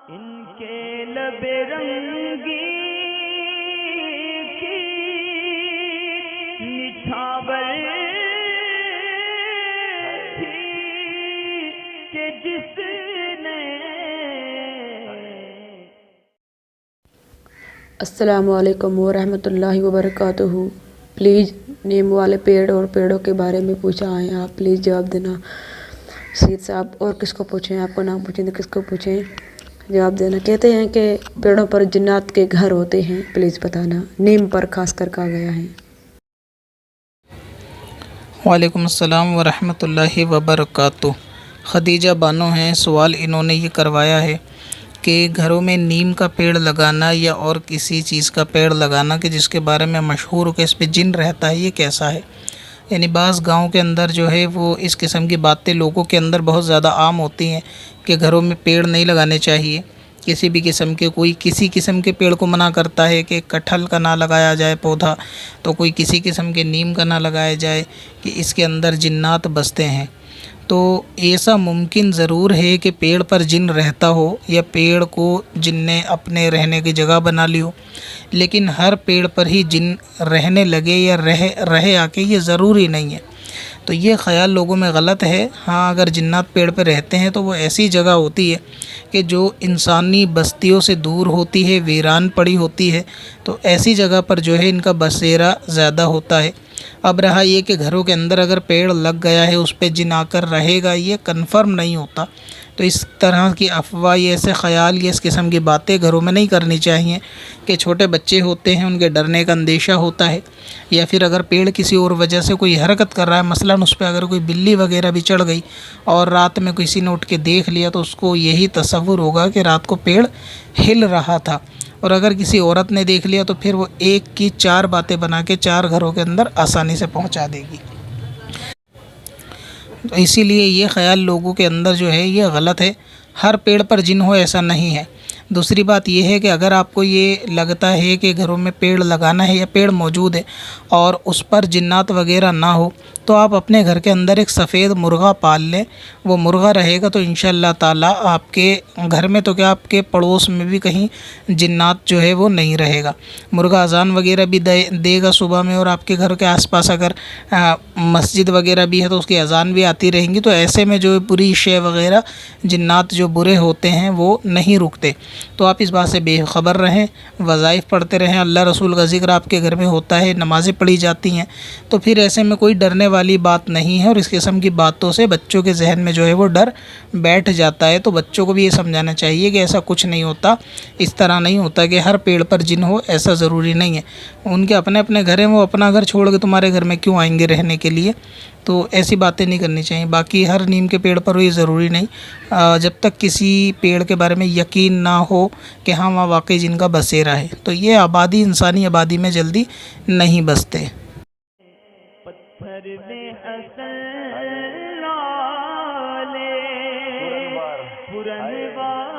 इनके लबे रंगी की निछावर थी कि जिसने। अस्सलामु अलैकुम वरहमतुल्लाहि वबरकातुहू। प्लीज़ नीम वाले पेड़ और पेड़ों के बारे में पूछा है, आप प्लीज़ जवाब देना। सईद साहब और किसको पूछें, आपको नाम पूछें तो किसको पूछें, जवाब देना। कहते हैं कि पेड़ों पर जिन्नात के घर होते हैं, प्लीज़ बताना। नीम पर खास कर कहा गया है। वालेकुम अस्सलाम वरहमतुल्लाहि वबरकातुह। खदीजा बानो हैं। सवाल इन्होंने ये करवाया है कि घरों में नीम का पेड़ लगाना या और किसी चीज़ का पेड़ लगाना कि जिसके बारे में मशहूर हो कि इस पे जिन रहता है, ये कैसा है। यानी बाज़ गाँव के अंदर जो है वो इस किस्म की बातें लोगों के अंदर बहुत ज़्यादा आम होती हैं कि घरों में पेड़ नहीं लगाने चाहिए किसी भी किस्म के। कोई किसी किस्म के पेड़ को मना करता है कि कटहल का ना लगाया जाए पौधा, तो कोई किसी किस्म के नीम का ना लगाया जाए कि इसके अंदर जिन्नात बसते हैं। तो ऐसा मुमकिन ज़रूर है कि पेड़ पर जिन रहता हो या पेड़ को जिनने अपने रहने की जगह बना ली हो, लेकिन हर पेड़ पर ही जिन रहने लगे या रहे आके ये ज़रूरी नहीं है। तो ये ख़याल लोगों में गलत है। हाँ, अगर जिन्नात पेड़ पर रहते हैं तो वो ऐसी जगह होती है कि जो इंसानी बस्तियों से दूर होती है, वीरान पड़ी होती है, तो ऐसी जगह पर जो है इनका बसेरा ज़्यादा होता है। अब रहा ये कि घरों के अंदर अगर पेड़ लग गया है उस पे जिन आकर रहेगा, ये कन्फर्म नहीं होता। तो इस तरह की अफवाह, ये ऐसे ख़याल, ये इस किस्म की बातें घरों में नहीं करनी चाहिए कि छोटे बच्चे होते हैं उनके डरने का अंदेशा होता है, या फिर अगर पेड़ किसी और वजह से कोई हरकत कर रहा है, मसलन उस पर अगर कोई बिल्ली वगैरह भी चढ़ गई और रात में किसी ने उठ के देख लिया तो उसको यही तसव्वुर होगा कि रात को पेड़ हिल रहा था। और अगर किसी औरत ने देख लिया तो फिर वो एक की चार बातें बना के चार घरों के अंदर आसानी से पहुंचा देगी। तो इसीलिए ये ख़याल लोगों के अंदर जो है ये गलत है। हर पेड़ पर जिन हो ऐसा नहीं है। दूसरी बात यह है कि अगर आपको ये लगता है कि घरों में पेड़ लगाना है या पेड़ मौजूद है और उस पर जिन्नात वगैरह ना हो, तो आप अपने घर के अंदर एक सफ़ेद मुर्गा पाल लें। वो मुर्गा रहेगा तो इंशाअल्लाह ताला आपके घर में तो क्या, आपके पड़ोस में भी कहीं जिन्नात जो है वो नहीं रहेगा। मुर्गा अजान वगैरह भी देगा सुबह में, और आपके घर के आसपास अगर मस्जिद वगैरह भी है तो उसकी अजान भी आती रहेंगी। तो ऐसे में जो बुरी शय वगैरह, जिन्नात जो बुरे होते हैं वो नहीं रुकते। तो आप इस बात से बेखबर रहें, वज़ाइफ पढ़ते रहें, अल्लाह रसूल का ज़िक्र आपके घर में होता है, नमाज़ें पढ़ी जाती हैं। तो फिर ऐसे में कोई डरने वाली बात नहीं है। और इस किस्म की बातों से बच्चों के जहन में जो है वो डर बैठ जाता है। तो बच्चों को भी ये समझाना चाहिए कि ऐसा कुछ नहीं होता, इस तरह नहीं होता कि हर पेड़ पर जिन हो, ऐसा ज़रूरी नहीं है। उनके अपने अपने घर हैं, वो अपना घर छोड़ के तुम्हारे घर में क्यों आएंगे रहने के लिए। तो ऐसी बातें नहीं करनी चाहिए। बाकी हर नीम के पेड़ पर हो ये ज़रूरी नहीं, जब तक किसी पेड़ के बारे में यकीन ना हो कि हाँ वहाँ वाकई जिनका बसेरा है। तो ये आबादी, इंसानी आबादी में जल्दी नहीं बसते। पत्थर में असल लाले पुरनवार